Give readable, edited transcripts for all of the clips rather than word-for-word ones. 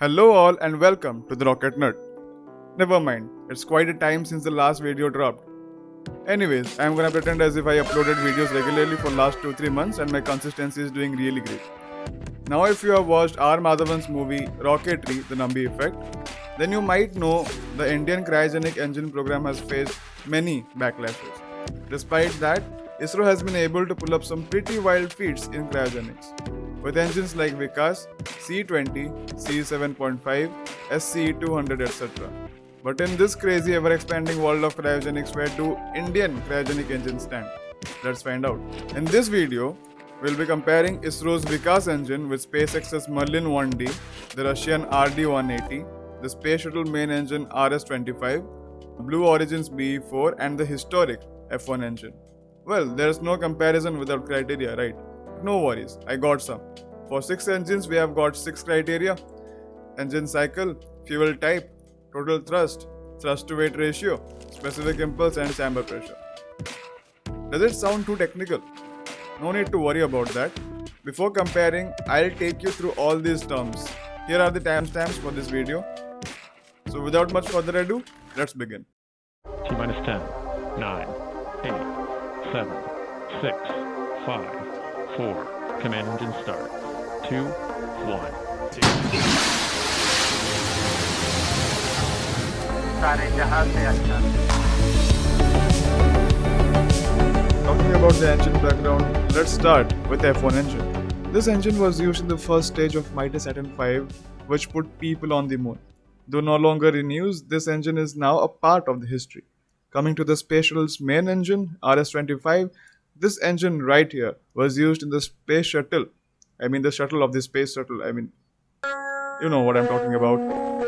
Hello all and welcome to the Rocket Nerd. Never mind, it's quite a time since the last video dropped. Anyways, I'm gonna pretend as if I uploaded videos regularly for last 2-3 months and my consistency is doing really great. Now if you have watched R. Madhavan's movie Rocketry, The Nambi Effect, then you might know the Indian cryogenic engine program has faced many backlashes. Despite that, ISRO has been able to pull up some pretty wild feats in cryogenics. With engines like Vikas, C20, C7.5, SCE200, etc. But in this crazy ever-expanding world of cryogenics, where do Indian cryogenic engines stand? Let's find out. In this video, we'll be comparing ISRO's Vikas engine with SpaceX's Merlin 1D, the Russian RD-180, the Space Shuttle main engine RS-25, Blue Origin's BE-4 and the historic F1 engine. Well, there's no comparison without criteria, right? No worries, I got some. For 6 engines, we have got 6 criteria: engine cycle, fuel type, total thrust, thrust to weight ratio, specific impulse, and chamber pressure. Does it sound too technical? No need to worry about that. Before comparing, I'll take you through all these terms. Here are the timestamps for this video. So without much further ado, let's begin. T minus 10, 9, 8, 7, 6, 5, 4. Command engine start. 2, 1. Talking about the engine background, let's start with the F1 engine. This engine was used in the first stage of Mighty Saturn V, which put people on the moon. Though no longer in use, this engine is now a part of the history. Coming to the Space Shuttle's main engine, RS-25, this engine right here was used in the Space Shuttle. The shuttle of the Space Shuttle. You know what I'm talking about.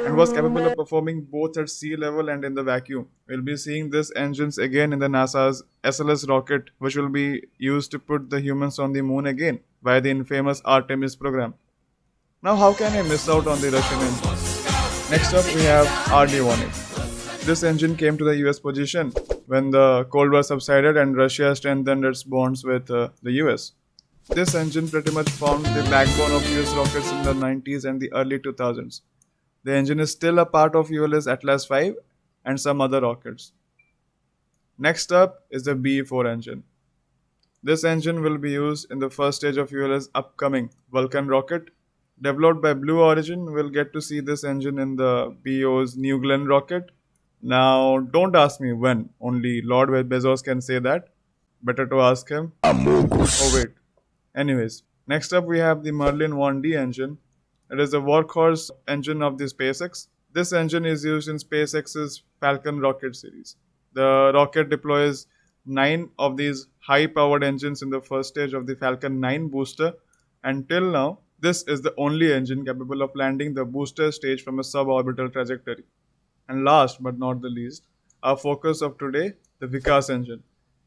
And was capable of performing both at sea level and in the vacuum. We'll be seeing these engines again in the NASA's SLS rocket, which will be used to put the humans on the moon again via the infamous Artemis program. Now, how can I miss out on the Russian engine? Next up, we have RD-180. This engine came to the US position when the Cold War subsided and Russia strengthened its bonds with the US. This engine pretty much formed the backbone of US rockets in the 90s and the early 2000s. The engine is still a part of UL's Atlas V and some other rockets. Next up is the BE-4 engine. This engine will be used in the first stage of UL's upcoming Vulcan rocket. Developed by Blue Origin, we'll get to see this engine in the BO's New Glenn rocket. Now, don't ask me when, only Lord Bezos can say that. Better to ask him. Oh wait. Anyways, next up we have the Merlin 1D engine. It is the workhorse engine of the SpaceX. This engine is used in SpaceX's Falcon rocket series. The rocket deploys 9 of these high-powered engines in the first stage of the Falcon 9 booster, and till now, this is the only engine capable of landing the booster stage from a suborbital trajectory. And last but not the least, our focus of today, the Vikas engine.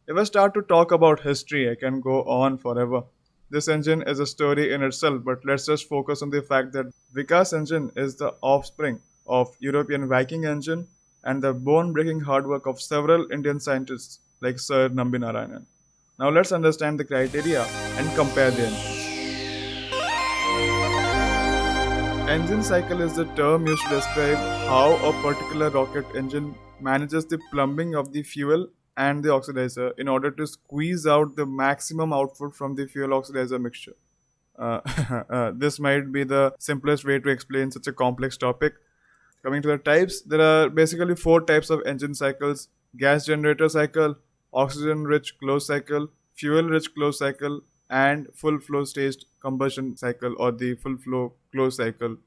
If I start to talk about history, I can go on forever. This engine is a story in itself, but let's just focus on the fact that Vikas engine is the offspring of European Viking engine and the bone-breaking hard work of several Indian scientists like Sir Nambi Narayanan. Now let's understand the criteria and compare the engines. Engine cycle is the term used to describe how a particular rocket engine manages the plumbing of the fuel and the oxidizer in order to squeeze out the maximum output from the fuel oxidizer mixture. This might be the simplest way to explain such a complex topic. Coming to the types, there are basically 4 types of engine cycles: gas generator cycle, oxygen-rich closed cycle, fuel-rich closed cycle, and full flow staged combustion cycle, or the full flow closed cycle,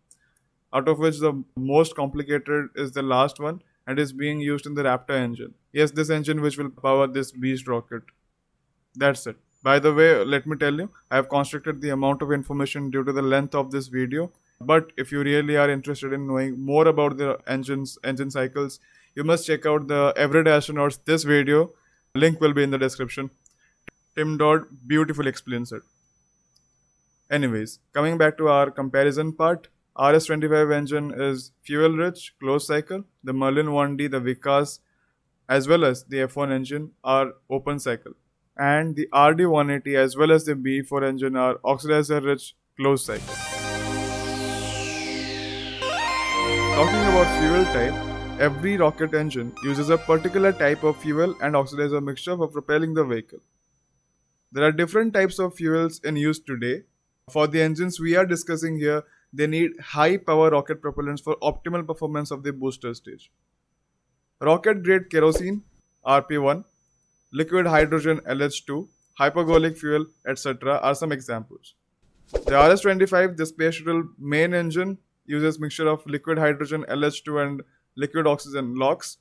out of which the most complicated is the last one and is being used in the Raptor engine. Yes, this engine which will power this beast rocket. That's it. By the way, let me tell you, I have constricted the amount of information due to the length of this video. But if you really are interested in knowing more about the engine cycles, you must check out the Everyday Astronauts this video. Link will be in the description. Tim Dodd beautifully explains it. Anyways, coming back to our comparison part, RS-25 engine is fuel-rich, closed cycle. The Merlin 1D, the Vikas, as well as the F1 engine are open cycle. And the RD-180 as well as the BE-4 engine are oxidizer-rich, closed cycle. Talking about fuel type, every rocket engine uses a particular type of fuel and oxidizer mixture for propelling the vehicle. There are different types of fuels in use today. For the engines we are discussing here, they need high power rocket propellants for optimal performance of the booster stage. Rocket grade kerosene, RP1, liquid hydrogen LH2, hypergolic fuel, etc. are some examples. The RS-25, the space shuttle main engine, uses mixture of liquid hydrogen LH2 and liquid oxygen LOX.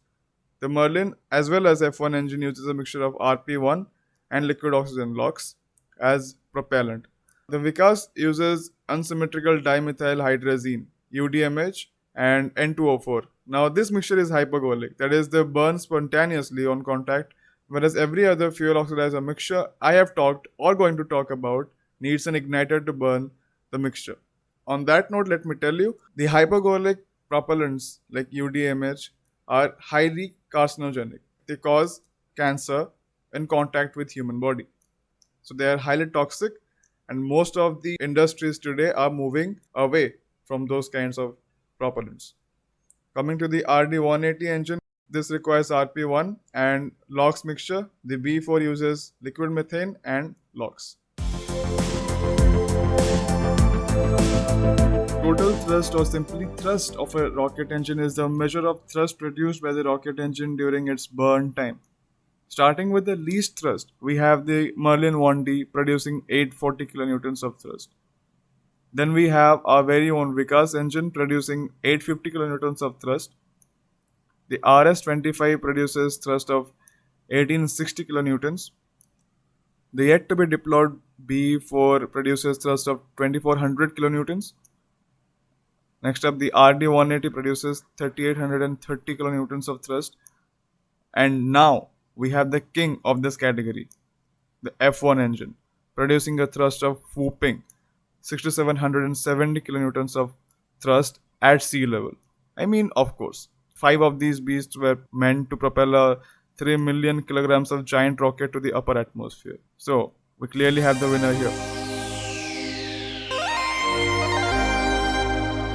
The Merlin as well as F1 engine uses a mixture of RP1 and liquid oxygen LOX as propellant. The Vikas uses unsymmetrical dimethyl hydrazine UDMH and N2O4. Now this mixture is hypergolic, that is they burn spontaneously on contact, whereas every other fuel oxidizer mixture I have talked or going to talk about needs an igniter to burn the mixture. On that note, let me tell you, the hypergolic propellants like UDMH are highly carcinogenic. They cause cancer in contact with human body. So they are highly toxic, and most of the industries today are moving away from those kinds of propellants. Coming to the RD180 engine, this requires RP1 and LOX mixture. The B4 uses liquid methane and LOX. Total thrust or simply thrust of a rocket engine is the measure of thrust produced by the rocket engine during its burn time. Starting with the least thrust, we have the Merlin 1D producing 840 kilonewtons of thrust. Then we have our very own Vikas engine producing 850 kilonewtons of thrust. The RS-25 produces thrust of 1860 kilonewtons. The yet to be deployed B4 produces thrust of 2400 kilonewtons. Next up, the RD-180 produces 3830 kilonewtons of thrust. And now we have the king of this category, the F1 engine, producing a thrust of whooping 6770 kilonewtons of thrust at sea level. I mean, of course, 5 of these beasts were meant to propel a 3 million kilograms of giant rocket to the upper atmosphere. So, we clearly have the winner here.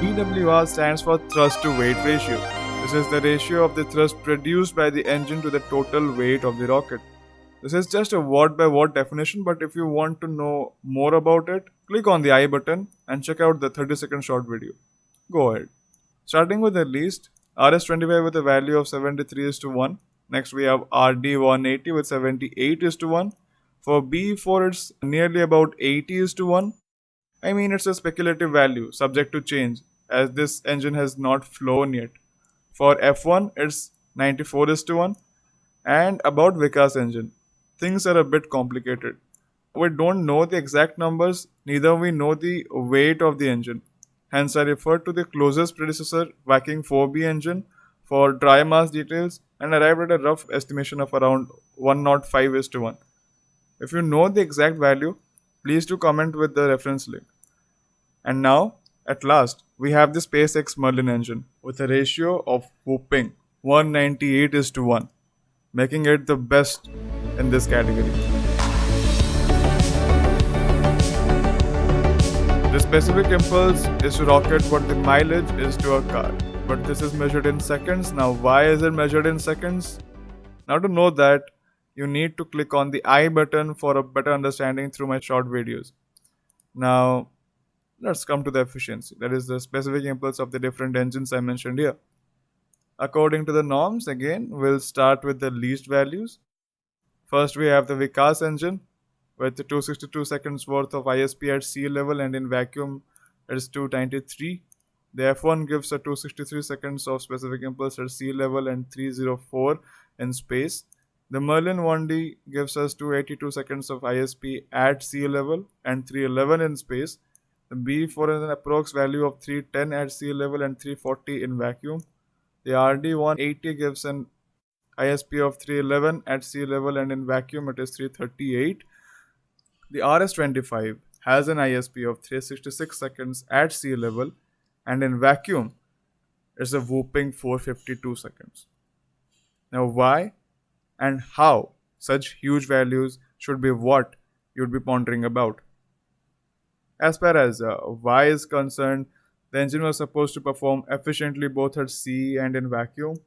TWR stands for thrust to weight ratio. This is the ratio of the thrust produced by the engine to the total weight of the rocket. This is just a word by word definition, but if you want to know more about it, click on the I button and check out the 30-second short video. Go ahead. Starting with the least, RS-25 with a value of 73:1. Next we have RD-180 with 78:1. For B4 it's nearly about 80:1. I mean, it's a speculative value, subject to change, as this engine has not flown yet. For F1, it's 94:1. And about Vikas engine, things are a bit complicated. We don't know the exact numbers, neither we know the weight of the engine. Hence, I referred to the closest predecessor, Viking 4B engine, for dry mass details and arrived at a rough estimation of around 105:1. If you know the exact value, please do comment with the reference link. And now, at last, we have the SpaceX Merlin engine with a ratio of whooping 198:1, making it the best in this category. The specific impulse is to rocket what the mileage is to a car, but this is measured in seconds. Now, why is it measured in seconds? Now, to know that, you need to click on the I button for a better understanding through my short videos. Now, let's come to the efficiency, that is the specific impulse of the different engines I mentioned here. According to the norms, again, we'll start with the least values. First, we have the Vikas engine with 262 seconds worth of ISP at sea level, and in vacuum it's 293. The F1 gives a 263 seconds of specific impulse at sea level and 304 in space. The Merlin 1D gives us 282 seconds of ISP at sea level and 311 in space. The B4 has an approx value of 310 at sea level and 340 in vacuum. The RD180 gives an ISP of 311 at sea level and in vacuum it is 338. The RS-25 has an ISP of 366 seconds at sea level and in vacuum it's a whooping 452 seconds. Now why and how such huge values should be what you'd be pondering about. As far as why is concerned, The engine was supposed to perform efficiently both at sea and in vacuum.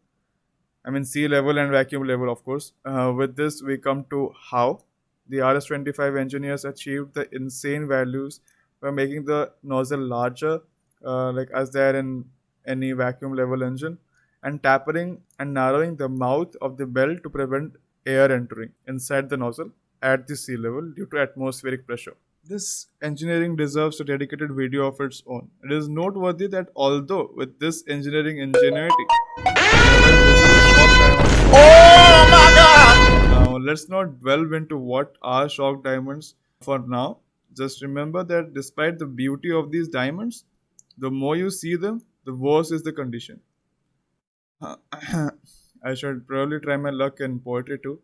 I mean, sea level and vacuum level, of course. With this, we come to how the RS-25 engineers achieved the insane values by making the nozzle larger, like as there in any vacuum level engine, and tapering and narrowing the mouth of the bell to prevent air entering inside the nozzle at the sea level due to atmospheric pressure. This engineering deserves a dedicated video of its own. It is noteworthy that although with this engineering ingenuity, there were visible shock diamonds. Now, let's not delve into what are shock diamonds for now. Just remember that despite the beauty of these diamonds, the more you see them, the worse is the condition. I should probably try my luck in poetry too.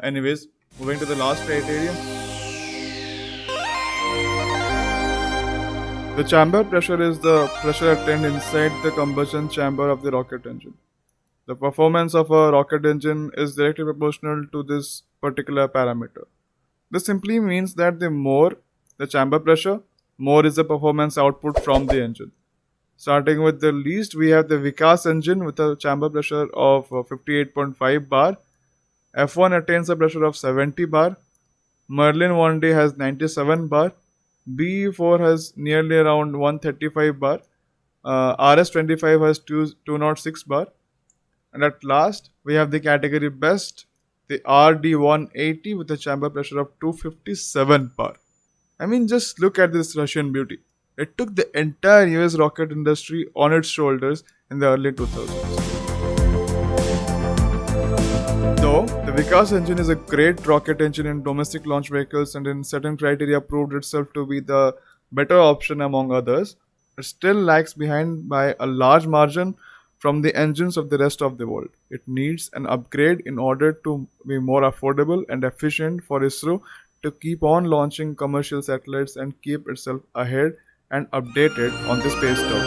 Anyways, moving to the last criteria. The chamber pressure is the pressure attained inside the combustion chamber of the rocket engine. The performance of a rocket engine is directly proportional to this particular parameter. This simply means that the more the chamber pressure, more is the performance output from the engine. Starting with the least, we have the Vikas engine with a chamber pressure of 58.5 bar. F1 attains a pressure of 70 bar. Merlin 1D has 97 bar. BE4 has nearly around 135 bar. RS25 has 206 bar. And at last, we have the category best, the RD180 with a chamber pressure of 257 bar. I mean, just look at this Russian beauty. It took the entire US rocket industry on its shoulders in the early 2000s. Though the Vikas engine is a great rocket engine in domestic launch vehicles and in certain criteria proved itself to be the better option among others, it still lags behind by a large margin from the engines of the rest of the world. It needs an upgrade in order to be more affordable and efficient for ISRO to keep on launching commercial satellites and keep itself ahead and updated on the space stuff.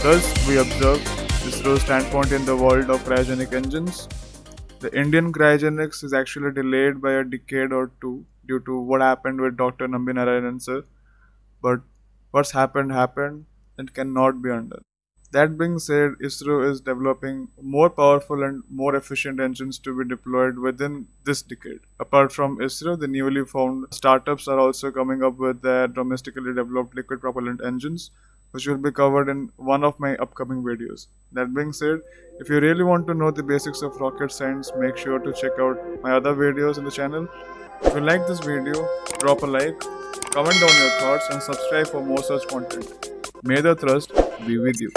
Thus, we observe ISRO's standpoint in the world of cryogenic engines. The Indian cryogenics is actually delayed by a decade or two due to what happened with Dr. Nambi Narayanan sir. But what's happened and cannot be undone. That being said, ISRO is developing more powerful and more efficient engines to be deployed within this decade. Apart from ISRO, the newly found startups are also coming up with their domestically developed liquid propellant engines, which will be covered in one of my upcoming videos. That being said, if you really want to know the basics of rocket science, make sure to check out my other videos in the channel. If you like this video, drop a like, comment down your thoughts, and subscribe for more such content. May the thrust be with you.